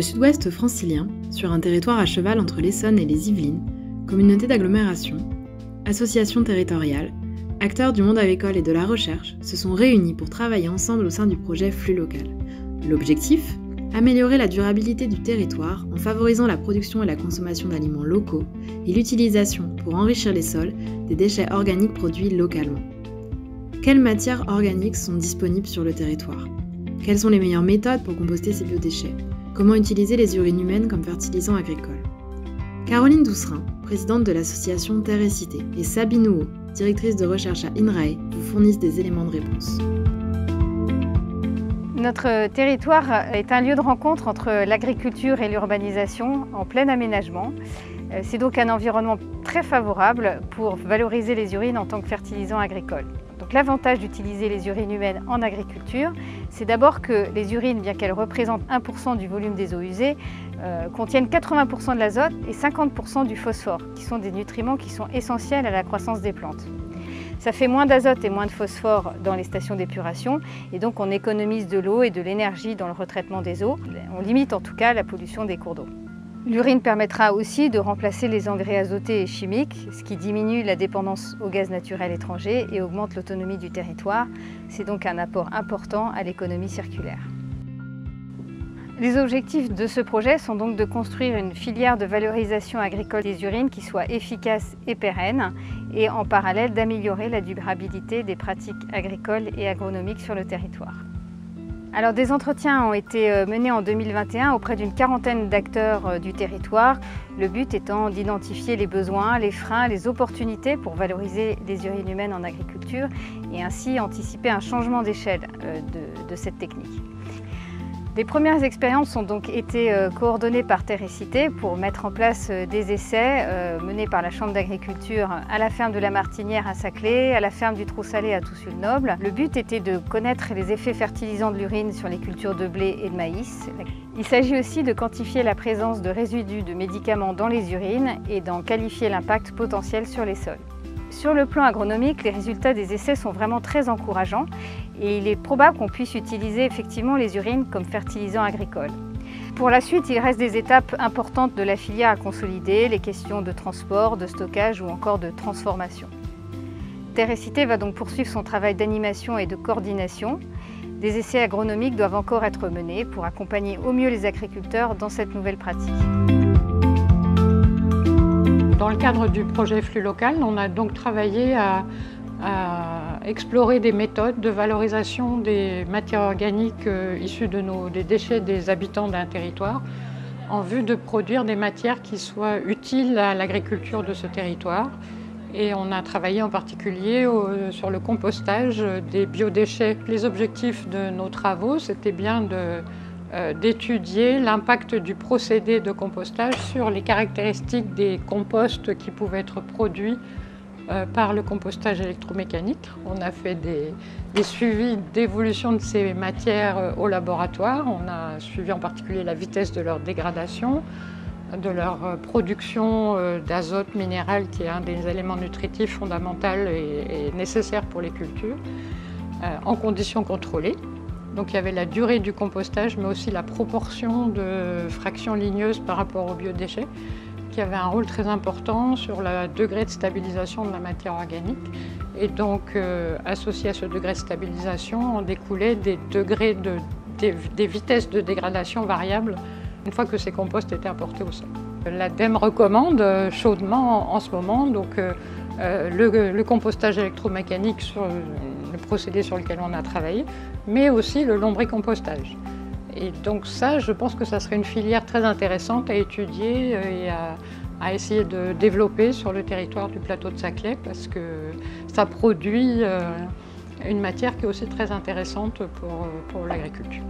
sud-ouest francilien, sur un territoire à cheval entre l'Essonne et les Yvelines, communauté d'agglomération, associations territoriales, acteurs du monde agricole et de la recherche se sont réunis pour travailler ensemble au sein du projet Flux Local. L'objectif ? Améliorer la durabilité du territoire en favorisant la production et la consommation d'aliments locaux et l'utilisation, pour enrichir les sols, des déchets organiques produits localement. Quelles matières organiques sont disponibles sur le territoire ? Quelles sont les meilleures méthodes pour composter ces biodéchets ? Comment utiliser les urines humaines comme fertilisant agricole ? Caroline Doucerin, présidente de l'association Terre et Cité, et Sabine Houot, directrice de recherche à INRAE, vous fournissent des éléments de réponse. Notre territoire est un lieu de rencontre entre l'agriculture et l'urbanisation en plein aménagement. C'est donc un environnement très favorable pour valoriser les urines en tant que fertilisant agricole. Donc l'avantage d'utiliser les urines humaines en agriculture, c'est d'abord que les urines, bien qu'elles représentent 1% du volume des eaux usées, contiennent 80% de l'azote et 50% du phosphore, qui sont des nutriments qui sont essentiels à la croissance des plantes. Ça fait moins d'azote et moins de phosphore dans les stations d'épuration et donc on économise de l'eau et de l'énergie dans le retraitement des eaux. On limite en tout cas la pollution des cours d'eau. L'urine permettra aussi de remplacer les engrais azotés et chimiques, ce qui diminue la dépendance au gaz naturel étranger et augmente l'autonomie du territoire. C'est donc un apport important à l'économie circulaire. Les objectifs de ce projet sont donc de construire une filière de valorisation agricole des urines qui soit efficace et pérenne et en parallèle d'améliorer la durabilité des pratiques agricoles et agronomiques sur le territoire. Alors des entretiens ont été menés en 2021 auprès d'une quarantaine d'acteurs du territoire, le but étant d'identifier les besoins, les freins, les opportunités pour valoriser les urines humaines en agriculture et ainsi anticiper un changement d'échelle de cette technique. Les premières expériences ont donc été coordonnées par Terre et Cité pour mettre en place des essais menés par la Chambre d'agriculture à la ferme de la Martinière à Saclay, à la ferme du Trou-Salé à Toussul-Noble. Le but était de connaître les effets fertilisants de l'urine sur les cultures de blé et de maïs. Il s'agit aussi de quantifier la présence de résidus de médicaments dans les urines et d'en qualifier l'impact potentiel sur les sols. Sur le plan agronomique, les résultats des essais sont vraiment très encourageants et il est probable qu'on puisse utiliser effectivement les urines comme fertilisant agricole. Pour la suite, il reste des étapes importantes de la filière à consolider, les questions de transport, de stockage ou encore de transformation. Terre et Cité va donc poursuivre son travail d'animation et de coordination. Des essais agronomiques doivent encore être menés pour accompagner au mieux les agriculteurs dans cette nouvelle pratique. Dans le cadre du projet Flux Local, on a donc travaillé à explorer des méthodes de valorisation des matières organiques issues des déchets des habitants d'un territoire en vue de produire des matières qui soient utiles à l'agriculture de ce territoire. Et on a travaillé en particulier sur le compostage des biodéchets. Les objectifs de nos travaux, c'était bien d'étudier l'impact du procédé de compostage sur les caractéristiques des composts qui pouvaient être produits par le compostage électromécanique. On a fait des suivis d'évolution de ces matières au laboratoire. On a suivi en particulier la vitesse de leur dégradation, de leur production d'azote minéral qui est un des éléments nutritifs fondamentaux et nécessaires pour les cultures, en conditions contrôlées. Donc il y avait la durée du compostage, mais aussi la proportion de fractions ligneuses par rapport aux biodéchets, qui avait un rôle très important sur le degré de stabilisation de la matière organique. Et donc, associé à ce degré de stabilisation, en découlait des vitesses de dégradation variables une fois que ces composts étaient apportés au sol. L'ADEME recommande chaudement en ce moment le compostage électromécanique sur le procédé sur lequel on a travaillé, mais aussi le lombricompostage. Et donc ça, je pense que ça serait une filière très intéressante à étudier et à essayer de développer sur le territoire du plateau de Saclay parce que ça produit une matière qui est aussi très intéressante pour l'agriculture.